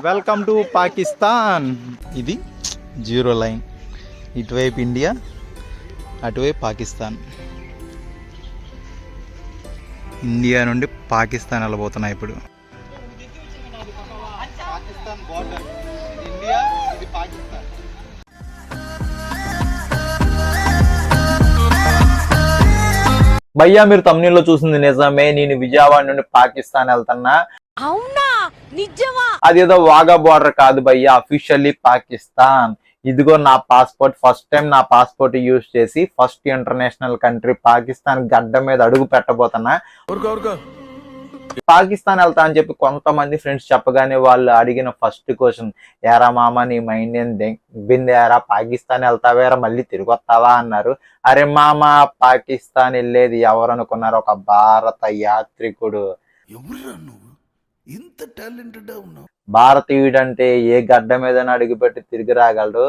Welcome to Pakistan. ఇది zero line, ఇటువైపు India, అటువైపు పాకిస్తాన్. ఇండియా నుండి పాకిస్తాన్ వెళ్ళబోతున్నాయి ఇప్పుడు. పాకిస్తాన్ బోర్డర్, ఇది ఇండియా, ఇది పాకిస్తాన్. భయ్యా, మీరు తమిళలో చూసింది నిజమే. నేను విజయవాడ నుండి పాకిస్తాన్ వెళ్తున్నా. అవునా? నిజమా? అదేదో వాగా బోర్డర్ కాదు భయ్యా, అఫీషియల్లీ పాకిస్తాన్. ఇదిగో నా పాస్పోర్ట్. ఫస్ట్ టైం నా పాస్పోర్ట్ యూజ్ చేసి ఫస్ట్ ఇంటర్నేషనల్ కంట్రీ పాకిస్తాన్ గడ్డ మీద అడుగు పెట్టబోతున్నా. పాకిస్తాన్ వెళ్తా అని చెప్పి కొంతమంది ఫ్రెండ్స్ చెప్పగానే వాళ్ళు అడిగిన ఫస్ట్ క్వశ్చన్, ఏరా మామ నీ మైండ్ ఏం దింబిందేరా, పాకిస్తాన్ వెళ్తావేరా మళ్ళీ తిరిగి వస్తావా అన్నారు. అరే మామ, పాకిస్తాన్ వెళ్ళేది ఎవరు అనుకున్నారు? ఒక భారత యాత్రికుడు. ఇంత టాలెంటెడ్ ఉన్నావు. భారతీయుడంటే ఏ గడ్డ మీద అడుగుపెట్టి తిరిగి రాగలడు.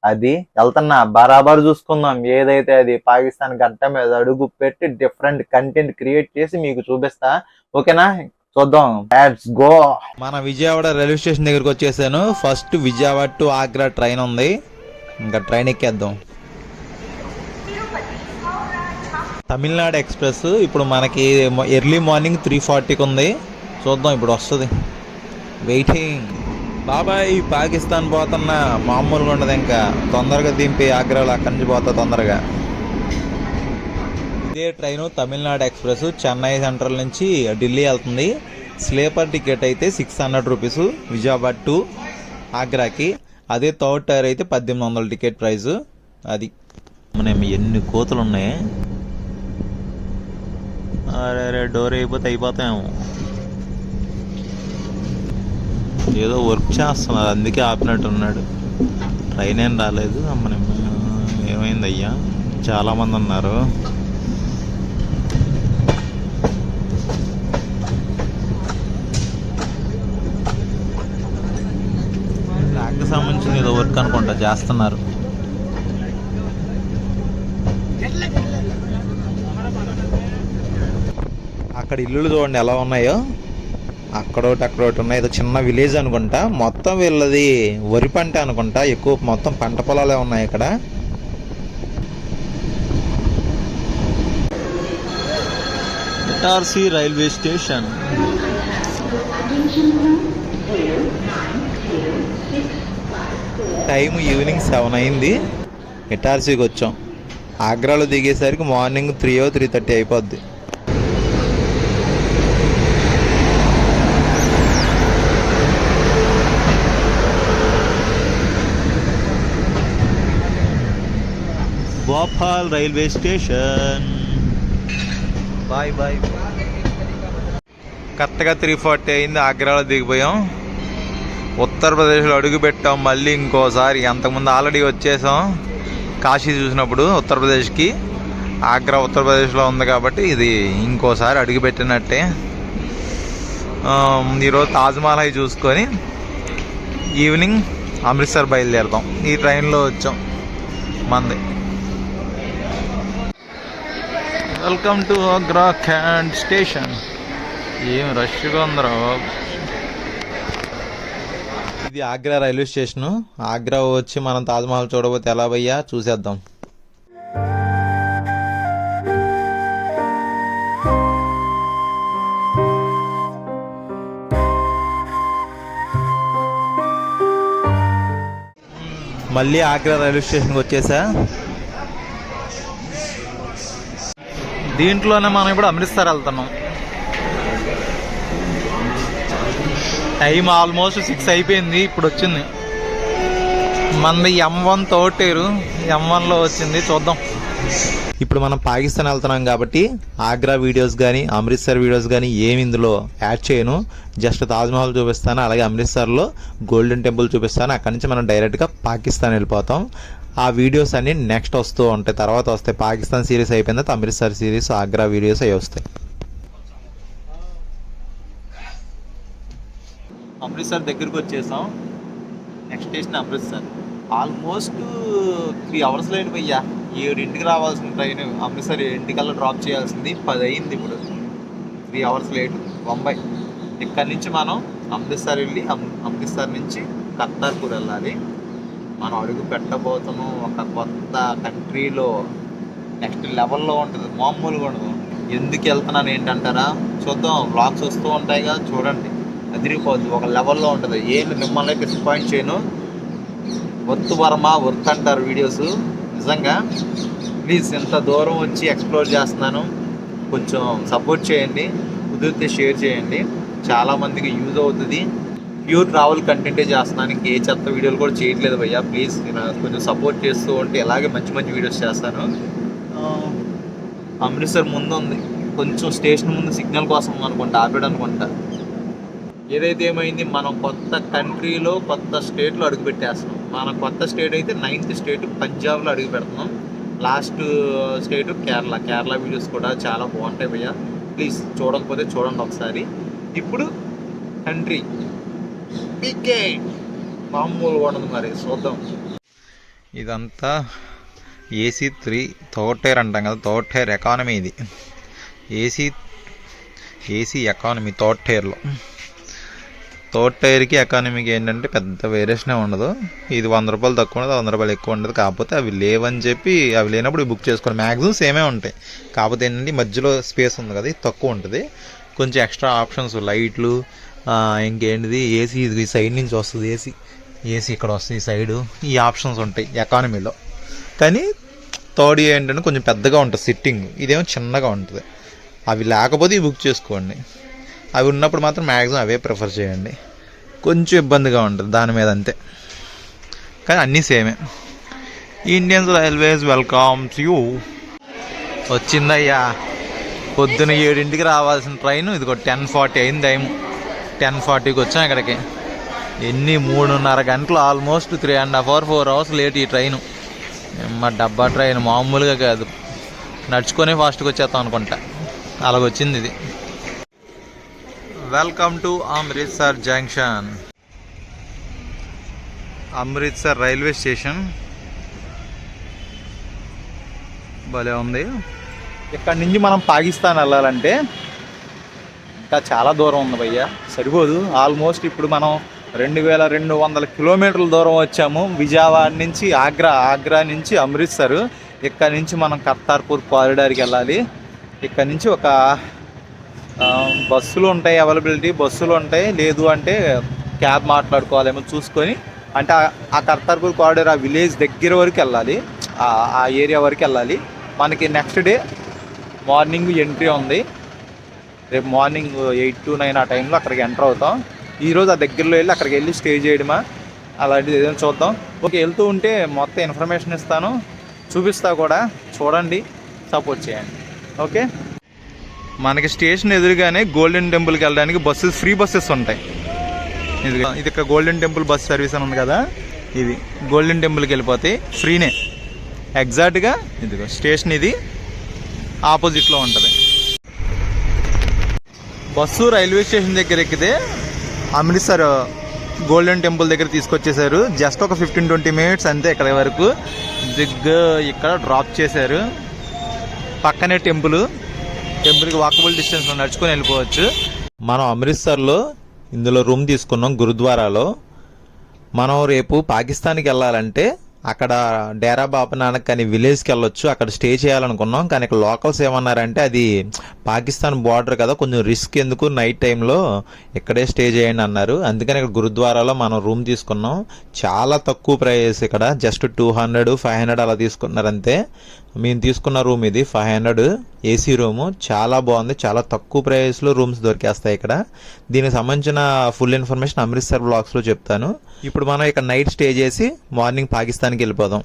అది వెళ్తున్నా, బరాబర్ చూసుకుందాం. ఏదైతే అది పాకిస్తాన్ గడ్డ మీద అడుగు పెట్టి డిఫరెంట్ కంటెంట్ క్రియేట్ చేసి మీకు చూపిస్తా. ఓకేనా? చూద్దాం. Let's go. మన విజయవాడ రైల్వే స్టేషన్ దగ్గరకు వచ్చేసాను. First Vijayawada to Agra train ఉంది, ఇంకా ట్రైన్ ఎక్కేద్దాం. తమిళనాడు ఎక్స్ప్రెస్ ఇప్పుడు మనకి ఎర్లీ మార్నింగ్ 3:40కి ఉంది. చూద్దాం ఇప్పుడు వస్తుంది. వెయిటింగ్. బాబాయ్, పాకిస్తాన్ పోతున్నా, మామూలుగా ఉండదు. ఇంకా తొందరగా దింపి ఆగ్రాలో అక్కడి నుంచి పోతా తొందరగా. ఇదే train Tamil Nadu express Chennai central నుంచి ఢిల్లీ వెళ్తుంది. స్లీపర్ టికెట్ అయితే 600 రూపీస్ విజయవాడ టు ఆగ్రాకి. అదే థర్డ్ టైర్ అయితే 1800 టికెట్ ప్రైస్. అది మనం ఎన్ని కోతలు ఉన్నాయి. అరే డోర్ అయిపోతాయేమో. ఏదో వర్క్ చేస్తున్నారు, అందుకే ఆపినట్టున్నాడు. ట్రైన్ ఏం రాలేదు. మనం ఏమైంది అయ్యా, చాలామంది ఉన్నారు. బ్యాంక్ సంబంధించిన ఏదో వర్క్ అనుకుంటా చేస్తున్నారు. అక్కడ ఇల్లులు చూడండి ఎలా ఉన్నాయో. అక్కడోటి ఉన్నాయి. ఏదో చిన్న విలేజ్ అనుకుంటా. మొత్తం వీళ్ళది వరి పంట అనుకుంటా. ఎక్కువ మొత్తం పంట పొలాలే ఉన్నాయి ఇక్కడ. Itarsi railway station. Time evening 7 అయింది. ఇటార్సీకి వచ్చాం. ఆగ్రాలో దిగేసరికి మార్నింగ్ 3:30 అయిపోద్ది. Bhopal railway station. Bye bye. కరెక్ట్గా 3:40 అయింది. ఆగ్రాలో దిగిపోయాం. ఉత్తరప్రదేశ్లో అడుగు పెట్టాం మళ్ళీ ఇంకోసారి. అంతకుముందు ఆల్రెడీ వచ్చేసాం కాశీ చూసినప్పుడు ఉత్తరప్రదేశ్కి. ఆగ్రా ఉత్తరప్రదేశ్లో ఉంది కాబట్టి ఇది ఇంకోసారి అడుగు పెట్టినట్టే. ఈరోజు తాజ్మహల్ అవి చూసుకొని ఈవినింగ్ అమృత్సర్ బయలుదేరుతాం. ఈ ట్రైన్లో వచ్చాం మంది. Welcome to Agra can't station. ఏం రష్గా ఉందిరా. ఇది ఆగ్రా రైల్వే స్టేషను. ఆగ్రా వచ్చి మనం తాజ్మహల్ చూడబోతే ఎలా భయ్యా, చూసేద్దాం. మళ్ళీ ఆగ్రా రైల్వే స్టేషన్కి వచ్చేసా. దీంట్లోనే మనం ఇప్పుడు అమృత్సర్ వెళ్తున్నాం. టైం ఆల్మోస్ట్ 6 అయిపోయింది. ఇప్పుడు వచ్చింది మనది M1 తోటేరు. M1లో వచ్చింది. చూద్దాం. ఇప్పుడు మనం పాకిస్తాన్ వెళ్తున్నాం కాబట్టి ఆగ్రా వీడియోస్ కానీ అమృత్సర్ వీడియోస్ కానీ ఏమి ఇందులో యాడ్ చేయను. జస్ట్ తాజ్మహల్ చూపిస్తాను, అలాగే అమృత్సర్లో గోల్డెన్ టెంపుల్ చూపిస్తాను. అక్కడి నుంచి మనం డైరెక్ట్గా పాకిస్తాన్ వెళ్ళిపోతాం. ఆ వీడియోస్ అన్ని నెక్స్ట్ వస్తూ ఉంటాయి, తర్వాత వస్తాయి. పాకిస్తాన్ సిరీస్ అయిపోయిన తర్వాత అమృత్సర్ సిరీస్, ఆగ్రా వీడియోస్ అవి వస్తాయి. అమృత్సర్ దగ్గరికి వచ్చేసాం. Next station Amritsar. Almost 3 hours late పోయ్యా. 7ంటికి రావాల్సిన ట్రైన్ అమృత్సర్ 7ంటికల్లా డ్రాప్ చేయాల్సింది. 10 అయింది. ఇప్పుడు 3 అవర్స్ లేట్. బొంబాయి ఇక్కడ నుంచి మనం అమృత్సర్ వెళ్ళి అమృత్సర్ నుంచి కర్తార్పూర్ వెళ్ళాలి. మనం అడుగు పెట్టబోతున్నాం ఒక కొత్త కంట్రీలో. నెక్స్ట్ లెవెల్లో ఉంటుంది, మామూలుగా ఉండదు. ఎందుకు వెళ్తున్నాను ఏంటంటారా? చూద్దాం, వ్లాగ్స్ వస్తూ ఉంటాయి కదా, చూడండి. అదిరిపోద్ది, ఒక లెవెల్లో ఉంటుంది. ఏం మిమ్మల్ని డిసప్పాయింట్ చేయను. వర్త్ వర్మ వర్త్ అంటారు వీడియోస్. నిజంగా ప్లీజ్, ఇంత దూరం వచ్చి ఎక్స్ప్లోర్ చేస్తున్నాను, కొంచెం సపోర్ట్ చేయండి, కుదిరితే షేర్ చేయండి, చాలామందికి యూజ్ అవుతుంది. ప్యూర్ ట్రావెల్ కంటెంటే చేస్తున్నాను, ఇంకే చెత్త వీడియోలు కూడా చేయట్లేదు భయ్యా. ప్లీజ్ కొంచెం సపోర్ట్ చేస్తూ ఉంటే ఇలాగే మంచి మంచి వీడియోస్ చేస్తాను. అమృత్సర్ ముందు ఉంది, కొంచెం స్టేషన్ ముందు సిగ్నల్ కోసం అనుకుంటా ఆపాడు అనుకుంటా. ఏదైతే ఏమైంది, మనం కొత్త కంట్రీలో కొత్త స్టేట్లో అడుగు పెట్టేస్తున్నాం. మన కొత్త స్టేట్ అయితే 9th స్టేట్ పంజాబ్లో అడుగు పెడుతున్నాం. లాస్ట్ స్టేట్ కేరళ వీడియోస్ కూడా చాలా బాగుంటాయి భయ్యా. ప్లీజ్ చూడకపోతే చూడండి ఒకసారి. ఇప్పుడు కంట్రీ పీకే మామూలు ఉండదు, మరి చూద్దాం. ఇదంతా AC3 థర్డ్ టైర్ అంటాం కదా, థర్డ్ టైర్ ఎకానమీ. ఇది ఏసీ ఎకానమీ థర్డ్ టైర్లో. థర్డ్ టైర్కి ఎకానమీకి ఏంటంటే పెద్ద వేరియేషనే ఉండదు. ఇది 100 రూపాయలు తక్కువ ఉండదు, 100 రూపాయలు ఎక్కువ ఉండదు. కాకపోతే అవి లేవని చెప్పి అవి లేనప్పుడు బుక్ చేసుకోండి. మ్యాక్సిమం సేమే ఉంటాయి. కాకపోతే ఏంటంటే మధ్యలో స్పేస్ ఉంది కదా, ఇది తక్కువ ఉంటుంది. కొంచెం ఎక్స్ట్రా ఆప్షన్స్, లైట్లు, ఇంకేంటిది ఏసీ ఇది సైడ్ నుంచి వస్తుంది, ఏసీ ఇక్కడ వస్తుంది ఈ సైడు. ఈ ఆప్షన్స్ ఉంటాయి ఎకానమీలో. కానీ థర్డ్ ఏంటంటే కొంచెం పెద్దగా ఉంటుంది సిట్టింగ్, ఇదేమో చిన్నగా ఉంటుంది. అవి లేకపోతే ఇవి బుక్ చేసుకోండి. అవి ఉన్నప్పుడు మాత్రం మ్యాక్సిమం అవే ప్రిఫర్ చేయండి. కొంచెం ఇబ్బందిగా ఉంటుంది దాని మీద అంతే, కానీ అన్నీ సేమే. Indians railways welcomes you. వచ్చిందయ్యా, పొద్దున 7ంటికి రావాల్సిన ట్రైన్ ఇదిగో 10:40 అయింది టైం. 10:40కి వచ్చాం ఇక్కడికి. 3.5 గంటలు, ఆల్మోస్ట్ 3.5 hours 4 hours లేట్ ఈ ట్రైను. మా డబ్బా ట్రైన్ మామూలుగా కాదు, నడుచుకొని ఫాస్ట్గా వచ్చేస్తాం అనుకుంటా, అలాగొచ్చింది ఇది. Welcome to Amritsar junction, Amritsar railway station. భలే ఉంది. ఇక్కడ నుంచి మనం పాకిస్తాన్ వెళ్ళాలంటే ఇంకా చాలా దూరం ఉంది భయ్యా, సరిపోదు. ఆల్మోస్ట్ ఇప్పుడు మనం 2200 కిలోమీటర్ల దూరం వచ్చాము. విజయవాడ నుంచి ఆగ్రా నుంచి అమృత్సర్. ఇక్కడ నుంచి మనం కర్తార్పూర్ కారిడార్కి వెళ్ళాలి. ఇక్కడ నుంచి ఒక బస్సులు ఉంటాయి, అవైలబిలిటీ బస్సులు ఉంటాయి. లేదు అంటే క్యాబ్ మాట్లాడుకోవాలేమో చూసుకొని, అంటే ఆ కర్తార్పూర్ కారిడార్ ఆ విలేజ్ దగ్గర వరకు వెళ్ళాలి, ఆ ఏరియా వరకు వెళ్ళాలి. మనకి నెక్స్ట్ డే మార్నింగ్ ఎంట్రీ ఉంది. రేపు మార్నింగ్ 8 to 9 ఆ టైంలో అక్కడికి ఎంటర్ అవుతాం. ఈరోజు ఆ దగ్గరలో వెళ్ళి అక్కడికి వెళ్ళి స్టే చేయడమా అలాంటిది ఏదైనా చూద్దాం. ఓకే, వెళ్తూ ఉంటే మొత్తం ఇన్ఫర్మేషన్ ఇస్తాను, చూపిస్తా కూడా, చూడండి, సపోర్ట్ చేయండి. ఓకే, మనకి స్టేషన్ ఎదురుగానే గోల్డెన్ టెంపుల్కి వెళ్ళడానికి ఫ్రీ బస్సెస్ ఉంటాయి. ఇది ఇక్కడ గోల్డెన్ టెంపుల్ బస్ సర్వీస్ అని ఉంది కదా, ఇది గోల్డెన్ టెంపుల్కి వెళ్ళిపోతే ఫ్రీనే. ఎగ్జాక్ట్గా ఇదిగో స్టేషన్ ఇది ఆపోజిట్లో ఉంటుంది. బస్సు రైల్వే స్టేషన్ దగ్గర ఎక్కితే అమృత్సర్ గోల్డెన్ టెంపుల్ దగ్గర తీసుకొచ్చేసారు. జస్ట్ ఒక 15-20 minutes అంతే ఇక్కడ వరకు. ఇక్కడ డ్రాప్ చేశారు. పక్కనే టెంపుల్కి వాకబుల్ డిస్టెన్స్ నడుచుకొని వెళ్ళిపోవచ్చు. మనం అమృత్సర్లో ఇందులో రూమ్ తీసుకున్నాం గురుద్వారాలో. మనం రేపు పాకిస్తాన్కి వెళ్ళాలంటే అక్కడ డేరా బాబా నానక్ అని విలేజ్కి వెళ్ళొచ్చు, అక్కడ స్టే చేయాలనుకున్నాం. కానీ ఇక్కడ లోకల్స్ ఏమన్నారంటే అది పాకిస్తాన్ బార్డర్ కదా, కొంచెం రిస్క్ ఎందుకు, నైట్ టైంలో ఇక్కడే స్టే చేయండి అన్నారు. అందుకని ఇక్కడ గురుద్వారాలో మనం రూమ్ తీసుకున్నాం. చాలా తక్కువ ప్రైస్, ఇక్కడ జస్ట్ 200-500 అలా తీసుకున్నారు అంతే. మేము తీసుకున్న రూమ్ ఇది 500 ఏసీ రూము, చాలా బాగుంది. చాలా తక్కువ ప్రైస్లో రూమ్స్ దొరికేస్తాయి ఇక్కడ. దీనికి సంబంధించిన ఫుల్ ఇన్ఫర్మేషన్ అమృత్సర్ బ్లాగ్స్లో చెప్తాను. ఇప్పుడు మనం ఇక్కడ నైట్ స్టే చేసి మార్నింగ్ పాకిస్తాన్కి వెళ్ళిపోదాం.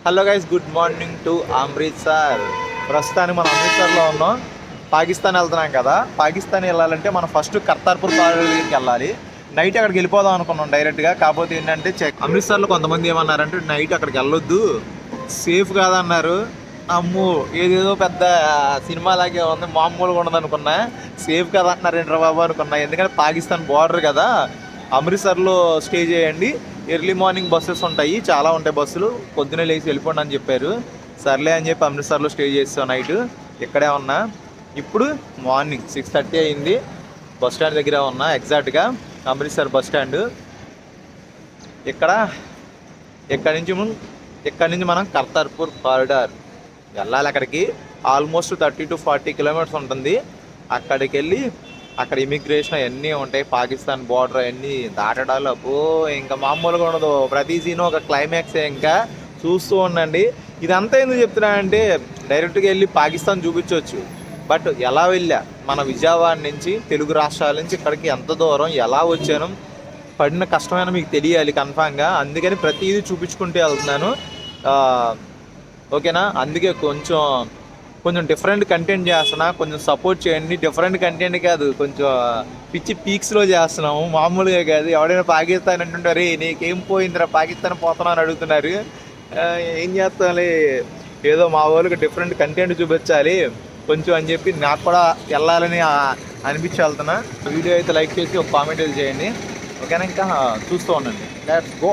Hello guys, good morning to Amritsar. ప్రస్తుతానికి మనం అమృత్సర్లో ఉన్నాం. పాకిస్తాన్ వెళ్తున్నాం కదా, పాకిస్తాన్ వెళ్ళాలంటే మనం ఫస్ట్ కర్తార్పూర్ కారిడార్ దగ్గరికి వెళ్ళాలి. నైట్ అక్కడికి వెళ్ళిపోదాం అనుకున్నాం డైరెక్ట్గా. కాకపోతే ఏంటంటే అమృత్సర్లో కొంతమంది ఏమన్నారంటే నైట్ అక్కడికి వెళ్ళొద్దు, సేఫ్ కాదన్నారు. అమ్ము, ఏదేదో పెద్ద సినిమా లాగే ఉంది, మామూలుగా ఉండదు అనుకున్నా. సేఫ్ కదా అంటున్నారు ఏంట్రా బాబు అనుకున్నా. ఎందుకంటే పాకిస్తాన్ బార్డర్ కదా, అమృత్సర్లో స్టే చేయండి, ఎర్లీ మార్నింగ్ బస్సెస్ ఉంటాయి, చాలా ఉంటాయి బస్సులు. పొద్దున్నే లేచి వెళ్ళిపోండి అని చెప్పారు. సర్లే అని చెప్పి అమృత్సర్లో స్టే చేస్తాం నైట్. ఇక్కడే ఉన్నా. ఇప్పుడు మార్నింగ్ 6:30 అయింది. బస్ స్టాండ్ దగ్గర ఉన్నా, ఎగ్జాక్ట్గా అమృత్సర్ బస్ స్టాండ్. ఇక్కడి నుంచి మనం కర్తార్పూర్ కారిడార్ వెళ్ళాలి. అక్కడికి ఆల్మోస్ట్ 30 to 40 కిలోమీటర్స్ ఉంటుంది. అక్కడికి వెళ్ళి అక్కడ ఇమిగ్రేషన్ అవన్నీ ఉంటాయి, పాకిస్తాన్ బార్డర్ అవన్నీ దాటడాలు. అబ్బో ఇంకా మామూలుగా ఉండదు. ప్రతి సీన్ ఒక క్లైమాక్సే. ఇంకా చూస్తూ ఉండండి. ఇదంతా ఎందుకు చెప్తున్నా అంటే డైరెక్ట్గా వెళ్ళి పాకిస్తాన్ చూపించవచ్చు. బట్ ఎలా వెళ్ళా, మన విజయవాడ నుంచి తెలుగు రాష్ట్రాల నుంచి ఇక్కడికి ఎంత దూరం ఎలా వచ్చాను, పడిన కష్టమైన మీకు తెలియాలి కన్ఫామ్గా. అందుకని ప్రతిదీ చూపించుకుంటూ వెళ్తున్నాను. ఓకేనా? అందుకే కొంచెం డిఫరెంట్ కంటెంట్ చేస్తున్నా. కొంచెం సపోర్ట్ చేయండి. డిఫరెంట్ కంటెంట్ కాదు, కొంచెం పిచ్చి పీక్స్లో చేస్తున్నాము, మామూలుగా కాదు. ఎవడైనా పాకిస్తాన్ అంటుంటారు, నీకేం పోయిందిరా పాకిస్తాన్ పోతున్నా అని అడుగుతున్నారు. ఏం చేస్తానులే, ఏదో మా వాళ్ళకి డిఫరెంట్ కంటెంట్ చూపించాలి కొంచెం అని చెప్పి నాకు కూడా వెళ్ళాలని అనిపించి వెళ్తున్నా. వీడియో అయితే లైక్ చేసి ఒక కామెంట్ చేయండి. ఓకేనా? ఇంకా చూస్తూ ఉండండి. Let's go.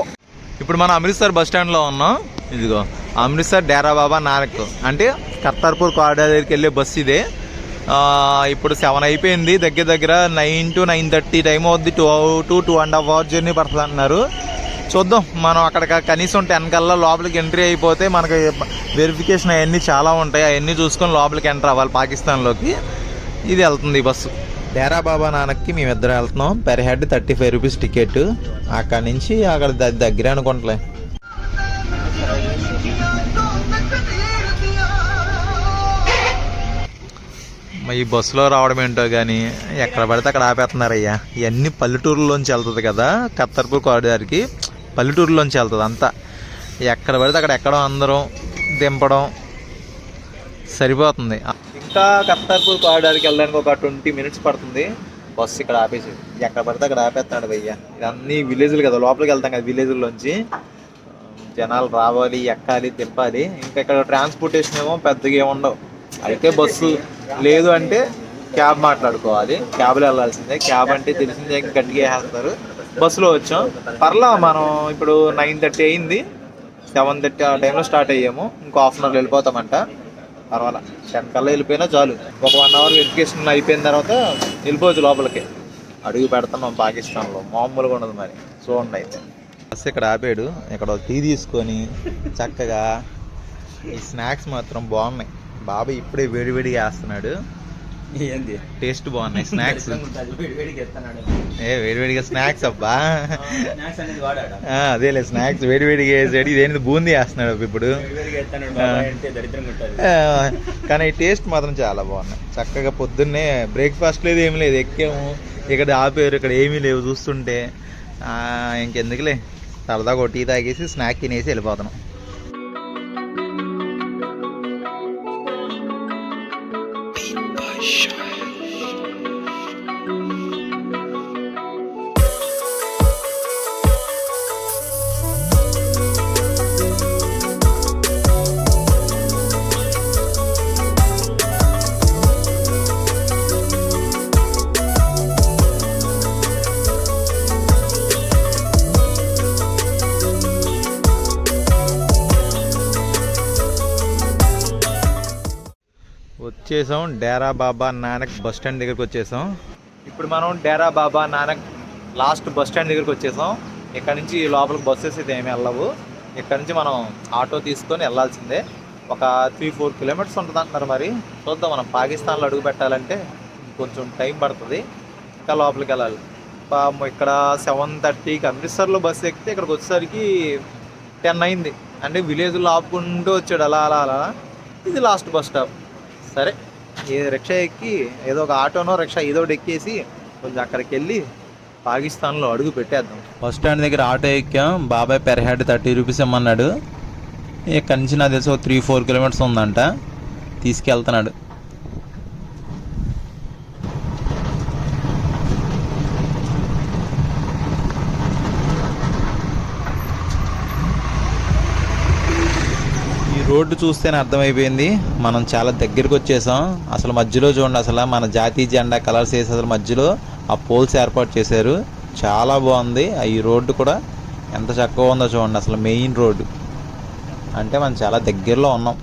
ఇప్పుడు మనం అమృత్సర్ బస్ స్టాండ్లో ఉన్నాం. ఇదిగో అమృత్సర్ డేరా బాబా నానక్ అంటే కర్తార్పూర్ కారిడార్ దగ్గరికి వెళ్ళే బస్సు ఇదే. ఇప్పుడు 7 అయిపోయింది. దగ్గర 9 to 9:30 టైం అవుద్ది. 2.5 hours జర్నీ పడుతుంది అంటున్నారు. చూద్దాం. మనం అక్కడ కనీసం 10 కల్లా లోపలికి ఎంట్రీ అయిపోతే మనకి వెరిఫికేషన్ అవన్నీ చాలా ఉంటాయి. అవన్నీ చూసుకొని లోపలికి ఎంటర్ అవ్వాలి పాకిస్తాన్లోకి. ఇది వెళ్తుంది ఈ బస్సు. డేరా బాబా నానక్కి మేమిద్దరం వెళ్తున్నాం. Per head 35 rupees ticket. అక్కడి నుంచి అక్కడ దగ్గర అనుకుంటలే. ఈ బస్సులో రావడం ఏంటో కానీ ఎక్కడ పడితే అక్కడ ఆపేస్తున్నారయ్యా. ఇవన్నీ పల్లెటూరులోంచి వెళ్తుంది కదా కర్తార్పూర్ కారిడార్కి. పల్లెటూరులోంచి వెళ్తుంది అంతా. ఎక్కడ పడితే అక్కడ ఎక్కడం, అందరం దింపడం సరిపోతుంది. ఇంకా కర్తార్పూర్ కారిడార్కి వెళ్ళడానికి ఒక 20 minutes పడుతుంది. బస్సు ఇక్కడ ఆపేసి ఎక్కడ పడితే అక్కడ ఆపేస్తున్నాడు భయ్య. ఇవన్నీ విలేజ్లు కదా, లోపలికి వెళ్తాం కదా విలేజ్లోంచి. జనాలు రావాలి, ఎక్కాలి, తిప్పాలి. ఇంకా ఇక్కడ ట్రాన్స్పోర్టేషన్ ఏమో పెద్దగా ఏముండవు. అయితే బస్సు లేదు అంటే క్యాబ్ మాట్లాడుకోవాలి. క్యాబ్లో వెళ్ళాల్సిందే. క్యాబ్ అంటే తెలిసిందే, గట్టిగా వేసేస్తారు. బస్సులో వచ్చాం. పర్లా. మనం ఇప్పుడు 9:30 అయింది. 7:30 ఆ టైంలో స్టార్ట్ అయ్యాము. ఇంకో ½ hour వెళ్ళిపోతామంట. పర్వాలా, 10 కల్లా వెళ్ళిపోయినా చాలు. ఒక 1 hour వెరిఫికేషన్ అయిపోయిన తర్వాత వెళ్ళిపోవచ్చు లోపలికి. అడుగు పెడుతున్నాం పాకిస్తాన్లో. మామూలుగా ఉండదు మరి. చూడండి. అయితే బస్సు ఇక్కడ ఆపాడు. ఇక్కడ టీ తీసుకొని చక్కగా ఈ స్నాక్స్ మాత్రం బాగున్నాయి. బాబాయ్ ఇప్పుడే వేడివేడిగా వేస్తున్నాడు. ఏంది టేస్ట్ బాగున్నాయి స్నాక్స్. వేడివేడిగా స్నాక్స్ అబ్బా. అదేలే స్నాక్స్ వేడివేడిగా వేసాడు. ఇదేంటి బూందీ వేస్తున్నాడు ఇప్పుడు. కానీ ఈ టేస్ట్ మాత్రం చాలా బాగున్నాయి. చక్కగా పొద్దున్నే బ్రేక్ఫాస్ట్ లేదు, ఏమి లేదు. ఎక్కాము, ఇక్కడ ఆపారు, ఇక్కడ ఏమీ లేవు చూస్తుంటే. ఇంకెందుకులే, సరదాగా టీ తాగేసి స్నాక్ తినేసి వెళ్ళిపోతున్నాం. వచ్చేసాం డేరా బాబా నానక్ బస్ స్టాండ్ దగ్గరికి వచ్చేసాం. ఇప్పుడు మనం Dera Baba Nanak last bus stand దగ్గరికి వచ్చేసాం. ఇక్కడ నుంచి లోపలికి బస్సెస్ అయితే ఏమి వెళ్ళవు. ఇక్కడ నుంచి మనం ఆటో తీసుకొని వెళ్ళాల్సిందే. ఒక 3-4 kilometers ఉంటుంది అంటున్నారు. మరి చూద్దాం. మనం పాకిస్తాన్లో అడుగు పెట్టాలంటే కొంచెం టైం పడుతుంది. ఇంకా లోపలికి వెళ్ళాలి. ఇక్కడ 7:30కి అమృత్సర్లో బస్సు ఎక్కితే ఇక్కడికి వచ్చేసరికి 10 అయింది. అంటే విలేజ్లో ఆపుకుంటూ వచ్చాడు అలా అలా అలా. ఇది లాస్ట్ బస్ స్టాప్. సరే, రిక్షా ఎక్కి ఏదో ఒక ఆటోనో రిక్షా ఏదో ఒకటి ఎక్కేసి కొంచెం అక్కడికి వెళ్ళి పాకిస్తాన్లో అడుగు పెట్టేద్దాం. బస్ స్టాండ్ దగ్గర ఆటో ఎక్కాం. బాబాయ్ పెర్ హెడ్ 30 రూపీస్ ఇమ్మన్నాడు. ఇక్కడి నుంచి నాకు తెలిసి 3-4 kilometers ఉందంట. తీసుకెళ్తున్నాడు. రోడ్డు చూస్తేనే అర్థమైపోయింది మనం చాలా దగ్గరికి వచ్చేసాం. అసలు మధ్యలో చూడండి, అసలు మన జాతీయ జెండా కలర్స్ వేసి అసలు మధ్యలో ఆ పోల్స్ ఏర్పాటు చేశారు. చాలా బాగుంది. ఈ రోడ్డు కూడా ఎంత చక్కగా ఉందో చూడండి. అసలు మెయిన్ రోడ్డు అంటే మనం చాలా దగ్గరలో ఉన్నాం.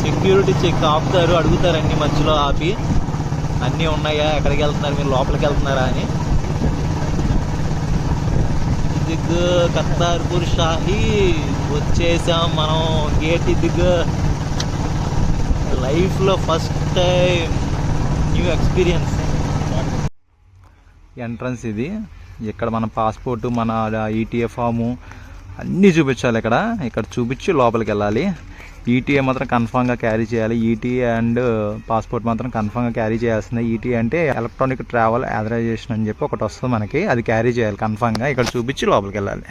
సెక్యూరిటీ చెక్ ఆపుతారు, అడుగుతారు అన్ని మధ్యలో ఆపి అన్నీ ఉన్నాయా, ఎక్కడికి వెళ్తున్నారు మీరు, లోపలికి వెళ్తున్నారా అని. దిగ్గు కర్తార్పూర్ షాహీ వచ్చేసాం మనం. గేట్ దిగ్గు లైఫ్లో first time new experience. Entrance ఇది. ఇక్కడ మన పాస్పోర్టు, మన ఈటీఏ ఫాము అన్నీ చూపించాలి. ఇక్కడ చూపించి లోపలికి వెళ్ళాలి. ఈటీఏ మాత్రం కన్ఫామ్గా క్యారీ చేయాలి. ఈటీఏ అండ్ పాస్పోర్ట్ మాత్రం కన్ఫామ్గా క్యారీ చేయాల్సిందే. ఈటీఏ అంటే ఎలక్ట్రానిక్ ట్రావెల్ ఆథరైజేషన్ అని చెప్పి ఒకటి వస్తుంది మనకి, అది క్యారీ చేయాలి కన్ఫామ్గా. ఇక్కడ చూపించి లోపలికి వెళ్ళాలి.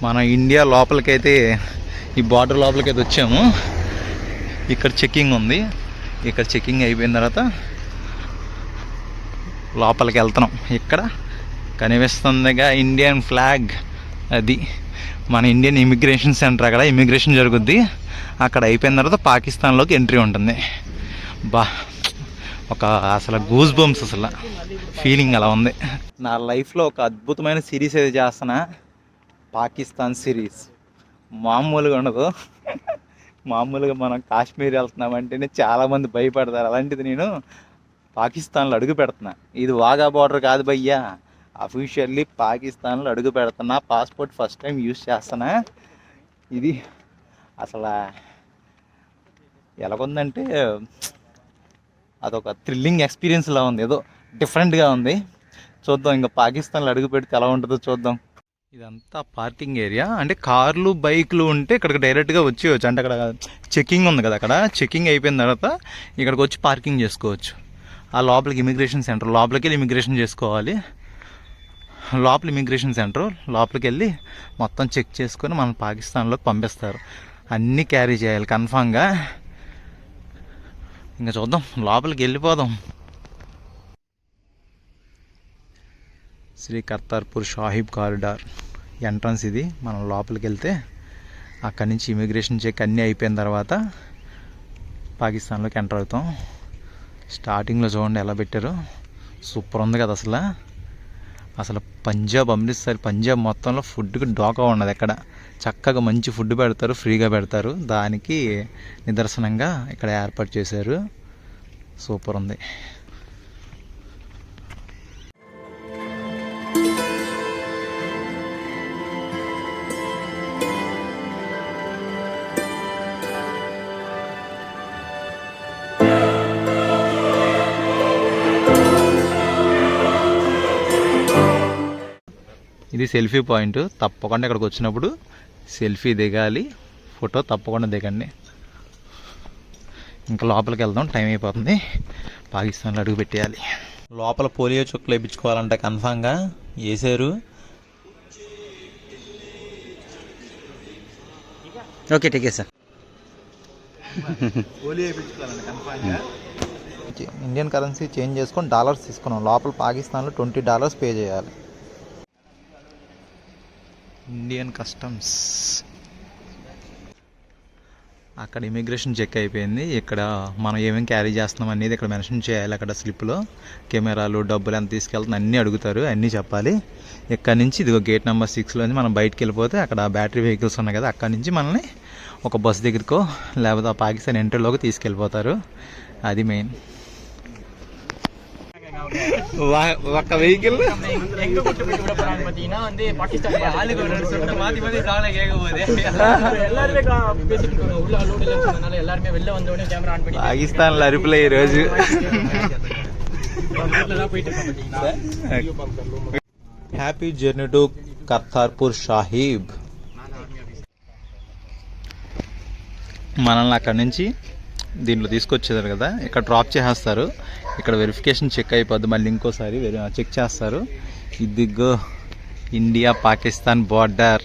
మన ఇండియా లోపలికైతే, ఈ బార్డర్ లోపలికైతే వచ్చాము. ఇక్కడ చెక్కింగ్ ఉంది. ఇక్కడ చెక్కింగ్ అయిపోయిన తర్వాత లోపలికి వెళ్తున్నాం. ఇక్కడ కనిపిస్తుందిగా ఇండియన్ ఫ్లాగ్, అది మన ఇండియన్ ఇమిగ్రేషన్ సెంటర్. అక్కడ ఇమిగ్రేషన్ జరుగుద్ది. అక్కడ అయిపోయిన తర్వాత పాకిస్తాన్లోకి ఎంట్రీ ఉంటుంది. అసలు గూస్ బంప్స్, అసలు ఫీలింగ్ అలా ఉంది. నా లైఫ్లో ఒక అద్భుతమైన సిరీస్ అయితే చేస్తున్నా, పాకిస్తాన్ సిరీస్. మామూలుగా ఉండదు. మామూలుగా మనం కాశ్మీర్ వెళ్తున్నామంటేనే చాలామంది భయపడతారు. అలాంటిది నేను పాకిస్తాన్లో అడుగు పెడుతున్నా. ఇది వాఘా బార్డర్ కాదు భయ్యా, అఫీషియల్లీ పాకిస్తాన్లో అడుగు పెడుతున్నా. పాస్పోర్ట్ ఫస్ట్ టైం యూజ్ చేస్తున్నా. ఇది అసలు ఎలాగుందంటే అదొక థ్రిల్లింగ్ ఎక్స్పీరియన్స్లా ఉంది, ఏదో డిఫరెంట్గా ఉంది. చూద్దాం ఇంకా పాకిస్తాన్లో అడుగు పెడితే ఎలా ఉంటుందో చూద్దాం. ఇదంతా పార్కింగ్ ఏరియా. అంటే కార్లు, బైక్లు ఉంటే ఇక్కడికి డైరెక్ట్గా వచ్చేయచ్చు. అంటే అక్కడ చెక్కింగ్ ఉంది కదా, అక్కడ చెక్కింగ్ అయిపోయిన తర్వాత ఇక్కడికి వచ్చి పార్కింగ్ చేసుకోవచ్చు. ఆ లోపలికి ఇమిగ్రేషన్ సెంటర్, లోపలికి వెళ్ళి ఇమిగ్రేషన్ చేసుకోవాలి. లోపల ఇమిగ్రేషన్ సెంటర్ లోపలికి వెళ్ళి మొత్తం చెక్ చేసుకొని మనం పాకిస్తాన్లోకి పంపిస్తారు. అన్నీ క్యారీ చేయాలి కన్ఫామ్గా. ఇంకా చూద్దాం, లోపలికి వెళ్ళిపోదాం. శ్రీ కర్తార్పూర్ షాహీబ్ కారిడార్ ఎంట్రన్స్ ఇది. మనం లోపలికి వెళ్తే అక్కడి నుంచి ఇమిగ్రేషన్ చెక్ అన్నీ అయిపోయిన తర్వాత పాకిస్తాన్లోకి ఎంటర్ అవుతాం. స్టార్టింగ్లో చూడండి ఎలా పెట్టారు, సూపర్ ఉంది కదా అసలు పంజాబ్, అమృత్సర్, పంజాబ్ మొత్తంలో ఫుడ్కి డోకా ఉన్నది. ఎక్కడ చక్కగా మంచి ఫుడ్ పెడతారు, ఫ్రీగా పెడతారు. దానికి నిదర్శనంగా ఇక్కడ ఏర్పాటు చేశారు. సూపర్ ఉంది. ఇది సెల్ఫీ పాయింట్. తప్పకుండా ఇక్కడికి వచ్చినప్పుడు సెల్ఫీ దిగాలి, ఫోటో తప్పకుండా దిగండి. ఇంకా లోపలికి వెళ్దాం, టైం అయిపోతుంది. పాకిస్తాన్లో అడుగు పెట్టేయాలి. లోపల పోలియో చుక్కలు వేయించుకోవాలంటే కన్ఫామ్గా వేసారు. ఓకే ఠీక్ సార్. పోలియో వేయించుకోవాలంటే కన్ఫామ్గా. ఇండియన్ కరెన్సీ చేంజ్ చేసుకొని డాలర్స్ తీసుకున్నాం. లోపల పాకిస్తాన్లో $20 పే చేయాలి. Indian customs. అక్కడ ఇమిగ్రేషన్ చెక్ అయిపోయింది. ఇక్కడ మనం ఏమేమి క్యారీ చేస్తున్నాం అనేది ఇక్కడ మెన్షన్ చేయాలి. అక్కడ స్లిప్లో కెమెరాలు, డబ్బులు ఎంత తీసుకెళ్తున్నా అన్నీ అడుగుతారు, అన్నీ చెప్పాలి. ఇక్కడ నుంచి ఇదిగో గేట్ నెంబర్ 6లోంచి మనం బయటకు వెళ్ళిపోతే అక్కడ బ్యాటరీ వెహికల్స్ ఉన్నాయి కదా, అక్కడ నుంచి మనల్ని ఒక బస్సు దగ్గరకో లేకపోతే ఆ పాకిస్తాన్ ఎంట్రీలోకి తీసుకెళ్ళిపోతారు. అది మెయిన్. ఒక వెహికల్ పాకిస్తాన్ అరుపులే ఈరోజు. Happy journey to Kartarpur Sahib. మనల్ని అక్కడి నుంచి దీంట్లో తీసుకొచ్చేదారు కదా, ఇక్కడ డ్రాప్ చేసేస్తారు. ఇక్కడ వెరిఫికేషన్ చెక్ అయిపోద్ది, మళ్ళీ ఇంకోసారి చెక్ చేస్తారు. ఇదిగో ఇండియా పాకిస్తాన్ బార్డర్.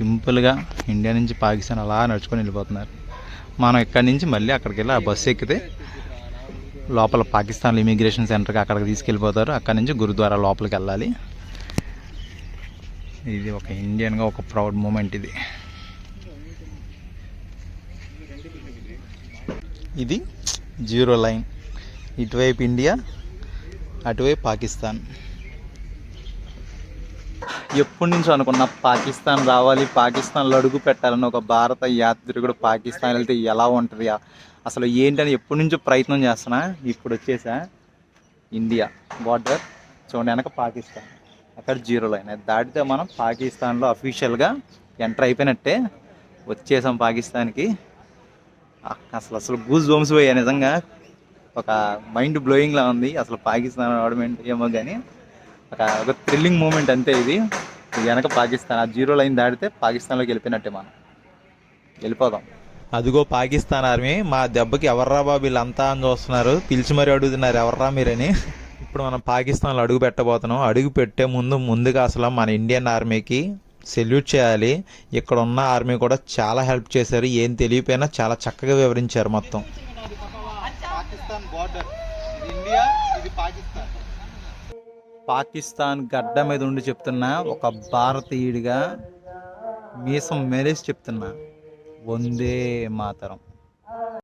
సింపుల్గా ఇండియా నుంచి పాకిస్తాన్ అలా నడుచుకొని వెళ్ళిపోతున్నారు. మనం ఇక్కడి నుంచి మళ్ళీ అక్కడికి వెళ్ళి ఆ బస్సు ఎక్కితే లోపల పాకిస్తాన్ ఇమిగ్రేషన్ సెంటర్కి అక్కడికి తీసుకెళ్ళిపోతారు. అక్కడి నుంచి గురుద్వారా లోపలికి వెళ్ళాలి. ఇది ఒక ఇండియన్గా ఒక ప్రౌడ్ మూమెంట్. ఇది జీరో లైన్. ఇటువైపు ఇండియా, అటువైపు పాకిస్తాన్. ఎప్పటి నుంచో అనుకున్నా పాకిస్తాన్ రావాలి, పాకిస్తాన్లో అడుగు పెట్టాలని. ఒక భారత యాత్రికుడు పాకిస్తాన్ వెళ్తే ఎలా ఉంటుంది అసలు ఏంటని ఎప్పటి నుంచో ప్రయత్నం చేస్తున్నా. ఇప్పుడు వచ్చేసా ఇండియా బార్డర్ చూడండి, వెనక పాకిస్తాన్, అక్కడ జీరో లైన్. అది దాటితే మనం పాకిస్తాన్లో అఫీషియల్గా ఎంటర్ అయిపోయినట్టే. వచ్చేసాం పాకిస్తాన్కి. అసలు అసలు గూస్ బంప్స్ పోయా నిజంగా. ఒక మైండ్ బ్లోయింగ్లా ఉంది అసలు పాకిస్తాన్ రావడం ఏమో కానీ ఒక థ్రిల్లింగ్ మూమెంట్ అంతే. ఇది వెనక పాకిస్తాన్, ఆ జీరో లైన్ దాటితే పాకిస్తాన్లోకి వెళ్ళిపోయినట్టే. మనం వెళ్ళిపోదాం. అదిగో పాకిస్తాన్ ఆర్మీ. మా దెబ్బకి ఎవర్రా బాబు వీళ్ళంతా అని చూస్తున్నారు, పిలిచి మరీ అడుగుతున్నారు ఎవర్రా మీరని. ఇప్పుడు మనం పాకిస్తాన్లో అడుగు పెట్టబోతున్నాం. అడుగు పెట్టే ముందుగా అసలు మన ఇండియన్ ఆర్మీకి సెల్యూట్ చేయాలి. ఇక్కడ ఉన్న ఆర్మీ కూడా చాలా హెల్ప్ చేశారు. ఏం తెలియపోయినా చాలా చక్కగా వివరించారు మొత్తం. పాకిస్తాన్ బార్డర్, ఇండియా, ఇది పాకిస్తాన్. పాకిస్తాన్ గడ్డ మీద ఉండి చెప్తున్నా, ఒక భారతీయుడిగా మీసం మేలేసి చెప్తున్నా, వందే మాతరం.